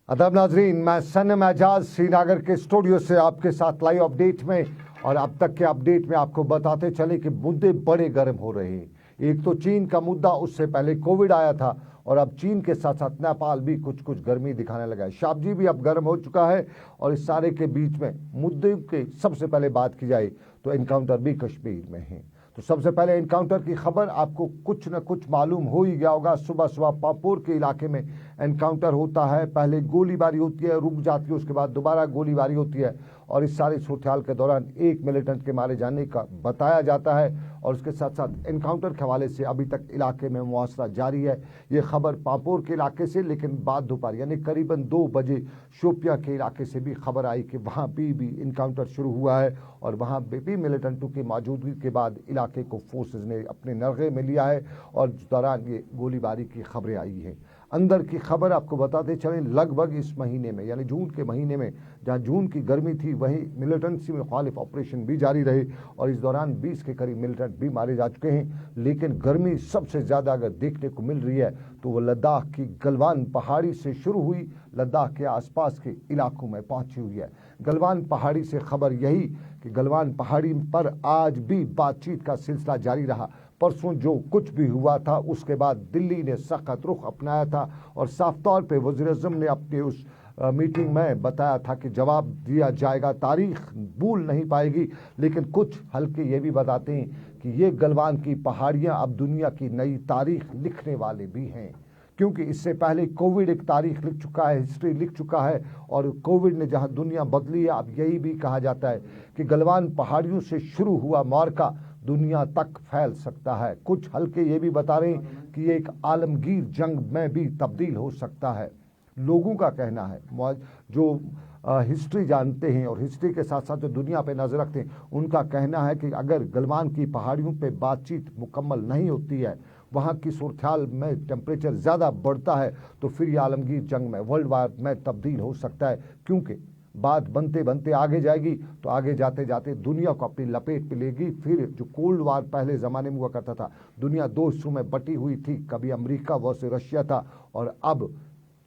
अदब नाजरीन, मैं सनम एजाज श्रीनगर के स्टूडियो से आपके साथ लाइव अपडेट में और अब तक के अपडेट में आपको बताते चले कि मुद्दे बड़े गर्म हो रहे हैं। एक तो चीन का मुद्दा, उससे पहले कोविड आया था और अब चीन के साथ साथ नेपाल भी कुछ गर्मी दिखाने लगा है। शाबजी भी अब गर्म हो चुका है और इस सारे के बीच में मुद्दे के सबसे पहले बात की जाए तो एनकाउंटर भी कश्मीर में है। तो सबसे पहले एनकाउंटर की खबर, आपको कुछ न कुछ मालूम हो ही गया होगा। सुबह सुबह पापोर के इलाके में एनकाउंटर होता है, पहले गोलीबारी होती है, रुक जाती है, उसके बाद दोबारा गोलीबारी होती है और इस सारी सूरत-ए-हाल के दौरान एक मिलिटेंट के मारे जाने का बताया जाता है और उसके साथ साथ एनकाउंटर के हवाले से अभी तक इलाके में मुआसरा जारी है। ये खबर पापोर के इलाके से, लेकिन बाद दोपहर यानी करीबन 2 बजे शोपियां के इलाके से भी खबर आई कि वहाँ भी इनकाउंटर शुरू हुआ है और वहाँ भी मिलिटेंटों की मौजूदगी के बाद इलाके को फोर्सेज ने अपने नरगे में लिया है और इस दौरान ये गोलीबारी की खबरें आई हैं। अंदर की खबर आपको बताते चलें, लगभग इस महीने में यानी जून के महीने में, जहाँ जून की गर्मी थी, वहीं मिलिटेंसी में मुखालिफ ऑपरेशन भी जारी रहे और इस दौरान 20 के करीब मिलिटेंट भी मारे जा चुके हैं। लेकिन गर्मी सबसे ज़्यादा अगर देखने को मिल रही है तो वो लद्दाख की गलवान पहाड़ी से शुरू हुई, लद्दाख के आसपास के इलाकों में पहुंची हुई है। गलवान पहाड़ी से खबर यही कि गलवान पहाड़ी पर आज भी बातचीत का सिलसिला जारी रहा। परसों जो कुछ भी हुआ था उसके बाद दिल्ली ने सख्त रुख अपनाया था और साफ तौर पे वज़ीर-ए-आज़म ने अपने उस मीटिंग में बताया था कि जवाब दिया जाएगा, तारीख भूल नहीं पाएगी। लेकिन कुछ हल्के ये भी बताते हैं कि ये गलवान की पहाड़ियाँ अब दुनिया की नई तारीख लिखने वाले भी हैं, क्योंकि इससे पहले कोविड एक तारीख लिख चुका है, हिस्ट्री लिख चुका है और कोविड ने जहां दुनिया बदली है, अब यही भी कहा जाता है कि गलवान पहाड़ियों से शुरू हुआ मार्का दुनिया तक फैल सकता है। कुछ हल्के ये भी बता रहे हैं कि ये एक आलमगीर जंग में भी तब्दील हो सकता है। लोगों का कहना है, जो हिस्ट्री जानते हैं और हिस्ट्री के साथ साथ जो दुनिया पे नजर रखते हैं, उनका कहना है कि अगर गलवान की पहाड़ियों पे बातचीत मुकम्मल नहीं होती है, वहाँ की सूरत-ए-हाल में टेम्परेचर ज़्यादा बढ़ता है, तो फिर ये आलमगीर जंग में, वर्ल्ड वार में तब्दील हो सकता है। क्योंकि बात बनते बनते आगे जाएगी तो आगे जाते जाते दुनिया को अपनी लपेट में लेगी। फिर जो कोल्ड वार पहले ज़माने में हुआ करता था, दुनिया 2 हिस्सों में बटी हुई थी, कभी अमेरिका वर्सेस रशिया था और अब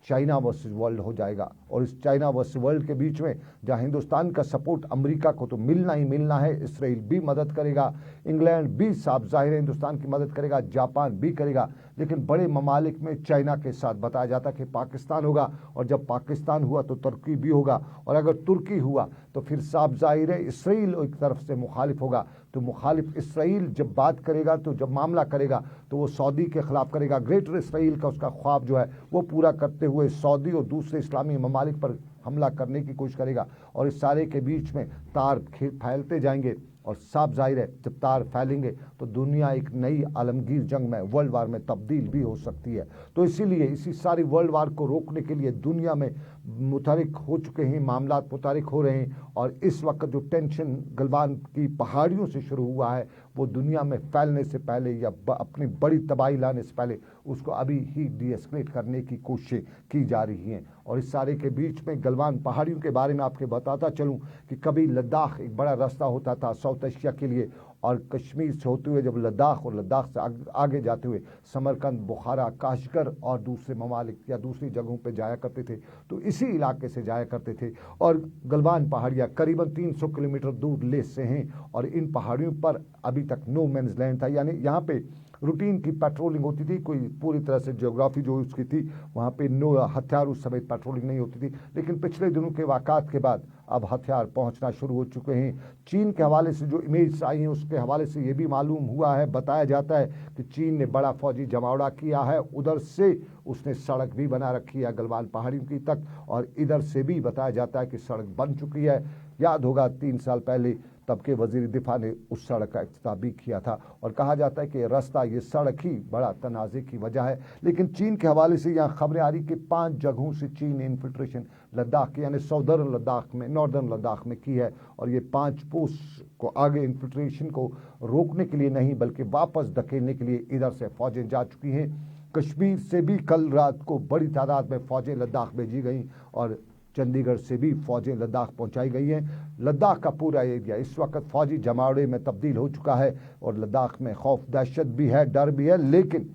चाइना वर्सेस वर्ल्ड हो जाएगा। और इस चाइना वर्सेस वर्ल्ड के बीच में जहां हिंदुस्तान का सपोर्ट अमेरिका को तो मिलना ही मिलना है, इसराइल भी मदद करेगा, इंग्लैंड भी साफ जाहिर है हिंदुस्तान की मदद करेगा, जापान भी करेगा। लेकिन बड़े ममालिक में चाइना के साथ बताया जाता है कि पाकिस्तान होगा और जब पाकिस्तान हुआ तो तुर्की भी होगा और अगर तुर्की हुआ तो फिर साफ जाहिर है इसराइल एक तरफ से मुखालिफ होगा। तो मुखालिफ इसराइल जब बात करेगा, तो जब मामला करेगा तो वो सऊदी के खिलाफ करेगा। ग्रेटर इसराइल का उसका ख्वाब जो है वो पूरा करते हुए सऊदी और दूसरे इस्लामी ममालिक पर हमला करने की कोशिश करेगा और इस सारे के बीच में तार फैलते जाएंगे और साफ जाहिर है जब तार फैलेंगे तो दुनिया एक नई आलमगीर जंग में, वर्ल्ड वार में तब्दील भी हो सकती है। तो इसीलिए इसी सारी वर्ल्ड वार को रोकने के लिए दुनिया में मुतहरिक हो चुके हैं, मामला मुतहरिक हो रहे हैं और इस वक्त जो टेंशन गलवान की पहाड़ियों से शुरू हुआ है वो दुनिया में फैलने से पहले या अपनी बड़ी तबाही लाने से पहले उसको अभी ही डीएस्केलेट करने की कोशिशें की जा रही हैं। और इस सारे के बीच में गलवान पहाड़ियों के बारे में आपको बताता चलूं कि कभी लद्दाख एक बड़ा रास्ता होता था साउथ एशिया के लिए और कश्मीर से होते हुए जब लद्दाख और लद्दाख से आगे जाते हुए समरकंद, बुखारा, काशगर और दूसरे ममालिक या दूसरी जगहों पे जाया करते थे, तो इसी इलाके से जाया करते थे। और गलवान पहाड़ियाँ करीबन 300 किलोमीटर दूर लेह से हैं और इन पहाड़ियों पर अभी तक नो मैन्स लैंड था, यानी यहाँ पे रूटीन की पेट्रोलिंग होती थी, कोई पूरी तरह से ज्योग्राफी जो उसकी थी वहाँ पे नो हथियार उस समय पेट्रोलिंग नहीं होती थी। लेकिन पिछले दिनों के वाक़ात के बाद अब हथियार पहुँचना शुरू हो चुके हैं। चीन के हवाले से जो इमेज आई हैं उसके हवाले से ये भी मालूम हुआ है, बताया जाता है कि चीन ने बड़ा फौजी जमावड़ा किया है, उधर से उसने सड़क भी बना रखी है गलवान पहाड़ियों की तक और इधर से भी बताया जाता है कि सड़क बन चुकी है। याद होगा 3 साल पहले तब के वजीर दिफा ने उस सड़क का इफ्तिताह भी किया था और कहा जाता है कि रास्ता, ये सड़क ही बड़ा तनाज़े की वजह है। लेकिन चीन के हवाले से यहाँ खबरें आ रही कि 5 जगहों से चीन ने इन्फिल्ट्रेशन लद्दाख के यानी सौदर्न लद्दाख में, नॉर्दर्न लद्दाख में की है और ये 5 पोस्ट को आगे इन्फिल्ट्रेशन को रोकने के लिए नहीं बल्कि वापस धकेलने के लिए इधर से फौजें जा चुकी हैं। कश्मीर से भी कल रात को बड़ी तादाद में फौजें लद्दाख भेजी गई और चंडीगढ़ से भी फौजें लद्दाख पहुंचाई गई हैं। लद्दाख का पूरा एरिया इस वक्त फौजी जमावड़े में तब्दील हो चुका है और लद्दाख में खौफ, दहशत भी है, डर भी है। लेकिन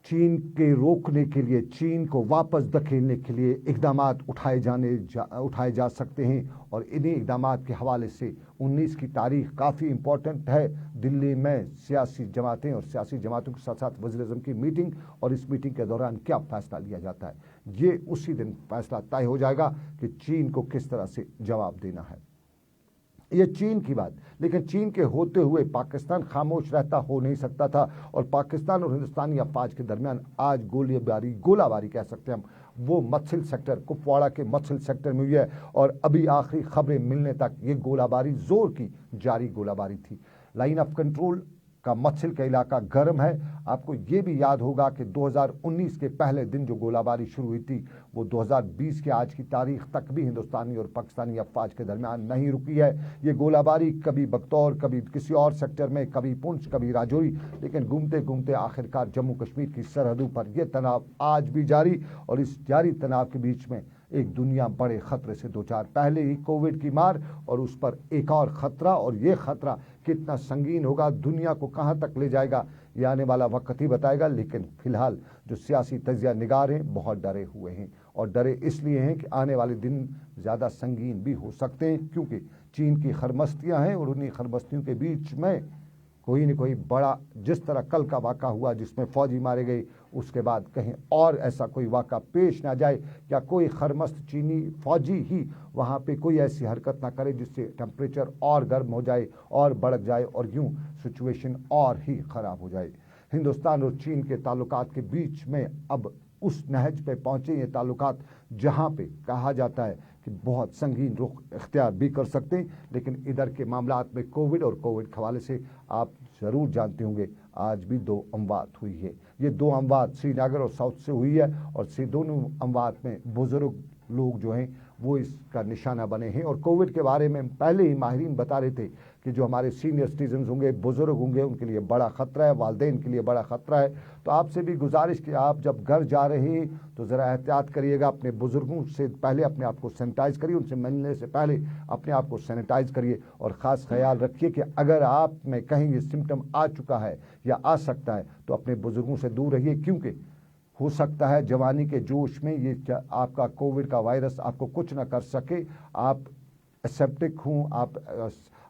चीन के रोकने के लिए, चीन को वापस धकेलने के लिए इकदाम उठाए जा सकते हैं। और इन्हीं इकदाम के हवाले से 19 की तारीख काफ़ी इम्पोर्टेंट है। दिल्ली में सियासी जमातें और सियासी जमातों के साथ साथ वज़ीर-ए-आज़म की मीटिंग, और इस मीटिंग के दौरान क्या फैसला लिया जाता है, ये उसी दिन फैसला तय हो जाएगा कि चीन को किस तरह से जवाब देना है। ये चीन की बात, लेकिन चीन के होते हुए पाकिस्तान खामोश रहता हो नहीं सकता था। और पाकिस्तान और हिंदुस्तानी अफवाज के दरमियान आज गोलाबारी कह सकते हैं हम, वो मत्सिल सेक्टर, कुपवाड़ा के मत्सिल सेक्टर में हुई है। और अभी आखिरी खबरें मिलने तक ये गोलाबारी जोर की जारी गोलाबारी थी। लाइन ऑफ कंट्रोल का मत्सिल का इलाका गर्म है। आपको ये भी याद होगा कि 2019 के पहले दिन जो गोलाबारी शुरू हुई थी वो 2020 के आज की तारीख तक भी हिंदुस्तानी और पाकिस्तानी अफवाज के दरमियान नहीं रुकी है। ये गोलाबारी कभी बगतौर, कभी किसी और सेक्टर में, कभी पुंछ, कभी राजौरी, लेकिन घूमते घूमते आखिरकार जम्मू कश्मीर की सरहदों पर यह तनाव आज भी जारी। और इस जारी तनाव के बीच में एक दुनिया बड़े खतरे से दो चार, पहले ही कोविड की मार और उस पर एक और खतरा, और ये खतरा कितना संगीन होगा, दुनिया को कहां तक ले जाएगा, ये आने वाला वक्त ही बताएगा। लेकिन फिलहाल जो सियासी तजिया निगार हैं बहुत डरे हुए हैं, और डरे इसलिए हैं कि आने वाले दिन ज़्यादा संगीन भी हो सकते हैं, क्योंकि चीन की खरमस्तियां हैं और उन्हीं खरमस्तियों के बीच में कोई न कोई बड़ा, जिस तरह कल का वाक़ा हुआ जिसमें फौजी मारे गए, उसके बाद कहीं और ऐसा कोई वाक़ा पेश ना जाए, या कोई खरमस्त चीनी फौजी ही वहाँ पे कोई ऐसी हरकत ना करे जिससे टेम्परेचर और गर्म हो जाए और बढ़ जाए और यूं सिचुएशन और ही ख़राब हो जाए। हिंदुस्तान और चीन के ताल्लुकात के बीच में अब उस नहज पे पहुँचे ये ताल्लुकात जहाँ पे कहा जाता है कि बहुत संगीन रुख इख्तियार भी कर सकते हैं। लेकिन इधर के मामलात में कोविड और कोविड के हवाले से आप ज़रूर जानते होंगे आज भी 2 अमवात हुई है। ये 2 अमवात श्रीनगर और साउथ से हुई है, और दोनों अमवात में बुजुर्ग लोग जो हैं वो इसका निशाना बने हैं। और कोविड के बारे में पहले ही माहिरीन बता रहे थे कि जो हमारे सीनियर सिटीजन होंगे, बुजुर्ग होंगे, उनके लिए बड़ा ख़तरा है, वालिदैन के लिए बड़ा ख़तरा है। तो आपसे भी गुजारिश कि आप जब घर जा रहे हैं तो ज़रा एहतियात करिएगा, अपने बुजुर्गों से पहले अपने आप को सैनिटाइज़ करिए, उनसे मिलने से पहले अपने आप को सैनिटाइज़ करिए। और ख़ास ख्याल रखिए कि अगर आप में कहीं ये सिम्टम आ चुका है या आ सकता है तो अपने बुजुर्गों से दूर रहिए, क्योंकि हो सकता है जवानी के जोश में ये आपका कोविड का वायरस आपको कुछ ना कर सके। आप एसेप्टिक हूँ,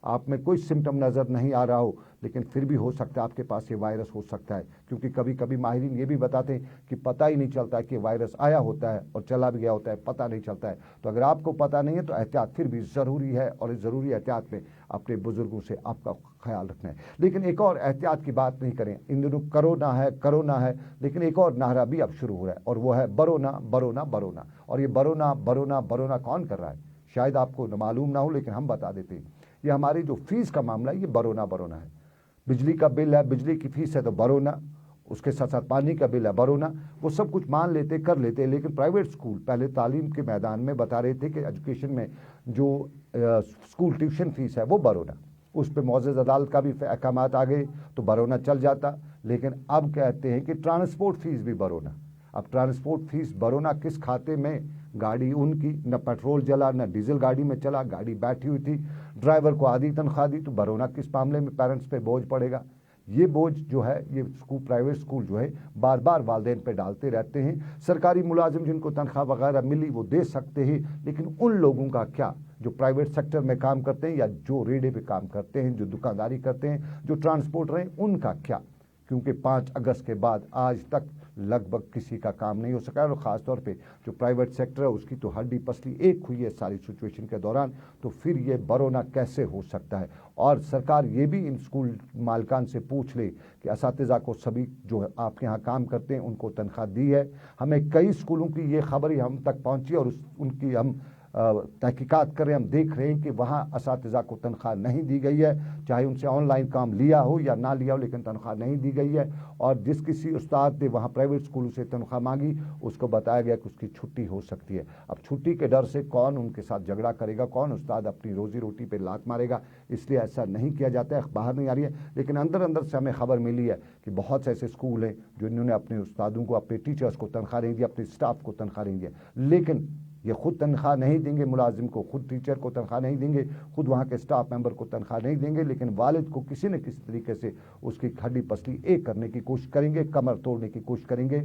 आप में कोई सिम्टम नज़र नहीं आ रहा हो, लेकिन फिर भी हो सकता है आपके पास ये वायरस हो सकता है। क्योंकि कभी कभी माहिरीन ये भी बताते हैं कि पता ही नहीं चलता है कि वायरस आया होता है और चला भी गया होता है, पता नहीं चलता है। तो अगर आपको पता नहीं है तो एहतियात फिर भी ज़रूरी है, और इस ज़रूरी एहतियात में अपने बुजुर्गों से आपका ख्याल रखना है। लेकिन एक और एहतियात की बात नहीं करें, इन दिनों करोना है, लेकिन एक और नारा भी अब शुरू हो रहा है, और वो है बरोना बरोना बरोना। और ये बरोना बरोना बरोना कौन कर रहा है, शायद आपको मालूम ना हो, लेकिन हम बता देते हैं। ये हमारी जो फीस का मामला है ये बरोना बरोना है। बिजली का बिल है, बिजली की फीस है तो बरोना, उसके साथ साथ पानी का बिल है बरोना। वो सब कुछ मान लेते, कर लेते, लेकिन प्राइवेट स्कूल पहले तालीम के मैदान में बता रहे थे कि एजुकेशन में जो स्कूल ट्यूशन फीस है वो बरोना, उस पर मौजूद अदालत का भी अहकाम आ गए तो बरोना चल जाता। लेकिन अब कहते हैं कि ट्रांसपोर्ट फीस भी बरोना। अब ट्रांसपोर्ट फीस बरोना किस खाते में, गाड़ी उनकी, न पेट्रोल जला न डीजल गाड़ी में चला, गाड़ी बैठी हुई थी, ड्राइवर को आधी तनख्वाह दी, तो बरोना किस मामले में पेरेंट्स पे बोझ पड़ेगा। ये बोझ जो है ये स्कूल, प्राइवेट स्कूल जो है बार बार वालिदैन पे डालते रहते हैं। सरकारी मुलाजिम जिनको तनख्वाह वगैरह मिली वो दे सकते हैं, लेकिन उन लोगों का क्या जो प्राइवेट सेक्टर में काम करते हैं या जो रेडे पे काम करते हैं, जो दुकानदारी करते हैं, जो ट्रांसपोर्ट रहे, उनका क्या। क्योंकि 5 अगस्त के बाद आज तक लगभग किसी का काम नहीं हो सका है, और ख़ास तौर पे जो प्राइवेट सेक्टर है उसकी तो हड्डी पसली एक हुई है सारी सिचुएशन के दौरान। तो फिर ये बरोना कैसे हो सकता है। और सरकार ये भी इन स्कूल मालिकान से पूछ ले कि असातिज़ा को सभी जो आपके यहाँ काम करते हैं उनको तनख्वाह दी है। हमें कई स्कूलों की ये खबर ही हम तक पहुँची, और उनकी हम तहकीकात कर रहे हैं, हम देख रहे हैं कि वहाँ असातिज़ा को तनख्वाह नहीं दी गई है, चाहे उनसे ऑनलाइन काम लिया हो या ना लिया हो, लेकिन तनख्वाह नहीं दी गई है। और जिस किसी उस्ताद ने वहाँ प्राइवेट स्कूलों से तनख्वाह मांगी उसको बताया गया कि उसकी छुट्टी हो सकती है। अब छुट्टी के डर से कौन उनके साथ झगड़ा करेगा, कौन उस्ताद अपनी रोजी रोटी पे लात मारेगा, इसलिए ऐसा नहीं किया जाता है, बाहर नहीं आ रही है। लेकिन अंदर अंदर से हमें खबर मिली है कि बहुत से ऐसे स्कूल हैं जो इन्होंने अपने उस्तादों को, अपने टीचर्स को तनख्वाह नहीं दी, अपने स्टाफ को तनख्वाह नहीं दिया। लेकिन ये खुद तनख्वाह नहीं देंगे मुलाजिम को, खुद टीचर को तनख्वाह नहीं देंगे, खुद वहाँ के स्टाफ मेंबर को तनख्वाह नहीं देंगे, लेकिन वालिद को किसी न किसी तरीके से उसकी हड्डी पसली एक करने की कोशिश करेंगे, कमर तोड़ने की कोशिश करेंगे।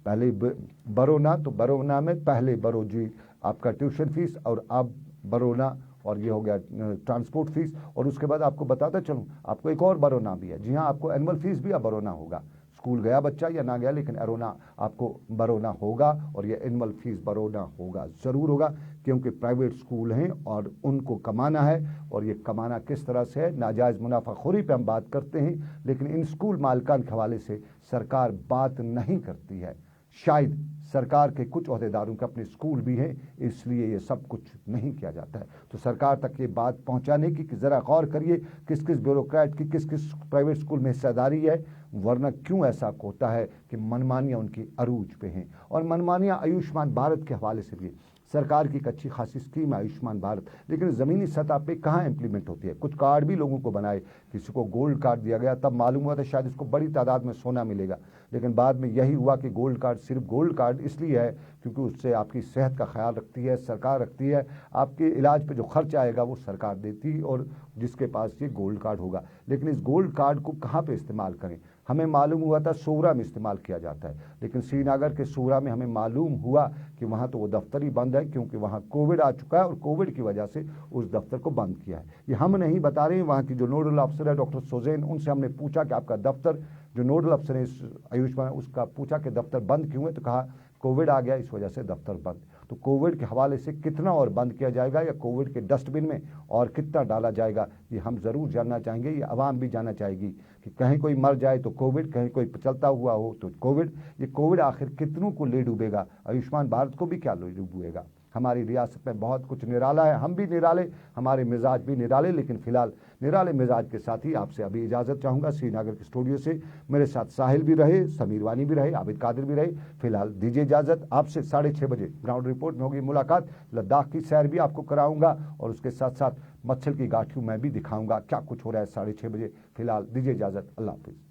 पहले बरोना, तो बरोना में पहले बरो जी आपका ट्यूशन फीस, और अब बरोना, और ये हो गया ट्रांसपोर्ट फीस। और उसके बाद आपको बताता चलूँ, आपको एक और बरोना भी है। जी हाँ, आपको एनुअल फीस भी अब बरोना होगा। स्कूल गया बच्चा या ना गया, लेकिन अरोना आपको बरोना होगा, और ये एनुअल फीस बरोना होगा, ज़रूर होगा, क्योंकि प्राइवेट स्कूल हैं और उनको कमाना है। और ये कमाना किस तरह से है, नाजायज़ मुनाफाखोरी पे हम बात करते हैं, लेकिन इन स्कूल मालिकान के हवाले से सरकार बात नहीं करती है। शायद सरकार के कुछ ओहदेदारों के अपने स्कूल भी हैं, इसलिए ये सब कुछ नहीं किया जाता है। तो सरकार तक ये बात पहुंचाने की कि ज़रा गौर करिए किस किस ब्यूरोक्रेट की किस किस प्राइवेट स्कूल में हिस्सेदारी है, वरना क्यों ऐसा होता है कि मनमानियाँ उनकी अरूज पे हैं। और मनमानियाँ आयुष्मान भारत के हवाले से भी, सरकार की एक अच्छी खासी स्कीम है आयुष्मान भारत, लेकिन ज़मीनी सतह पे कहाँ इम्प्लीमेंट होती है। कुछ कार्ड भी लोगों को बनाए, किसी को गोल्ड कार्ड दिया गया, तब मालूम हुआ था शायद इसको बड़ी तादाद में सोना मिलेगा, लेकिन बाद में यही हुआ कि गोल्ड कार्ड सिर्फ गोल्ड कार्ड इसलिए है क्योंकि उससे आपकी सेहत का ख्याल रखती है सरकार, रखती है। आपके इलाज पे जो खर्च आएगा वो सरकार देती, और जिसके पास ये गोल्ड कार्ड होगा। लेकिन इस गोल्ड कार्ड को कहाँ पे इस्तेमाल करें, हमें मालूम हुआ था सोरा में इस्तेमाल किया जाता है, लेकिन श्रीनगर के सोरा में हमें मालूम हुआ कि वहाँ तो वो दफ्तर ही बंद है, क्योंकि वहाँ कोविड आ चुका है और कोविड की वजह से उस दफ्तर को बंद किया है। ये हम नहीं बता रहे हैं, वहाँ की जो नोडल अफसर है डॉक्टर सोजैन, उनसे हमने पूछा कि आपका दफ्तर, जो नोडल अफसर है आयुष्मान, उसका पूछा कि दफ्तर बंद क्यों है, तो कहा कोविड आ गया इस वजह से दफ्तर बंद। तो कोविड के हवाले से कितना और बंद किया जाएगा, या कोविड के डस्टबिन में और कितना डाला जाएगा, ये हम ज़रूर जानना चाहेंगे, ये आवाम भी जानना चाहेगी कि कहीं कोई मर जाए तो कोविड, कहीं कोई चलता हुआ हो तो कोविड। ये कोविड आखिर कितनों को ले डूबेगा, आयुष्मान भारत को भी क्या ले डूबेगा। हमारी रियासत में बहुत कुछ निराला है, हम भी निराले, हमारे मिजाज भी निराले, लेकिन फ़िलहाल निराले मिजाज के साथ ही आपसे अभी इजाज़त चाहूँगा। श्रीनगर के स्टूडियो से मेरे साथ साहिल भी रहे, समीर वानी भी रहे, आबिद कादिर भी रहे। फिलहाल दीजिए इजाज़त, आपसे 6:30 बजे ग्राउंड रिपोर्ट में होगी मुलाकात। लद्दाख की सैर भी आपको कराऊंगा, और उसके साथ साथ मच्छर की गाठियों में भी दिखाऊंगा क्या कुछ हो रहा है 6:30 बजे। फिलहाल दीजिए इजाज़त, अल्लाह हाफिज़।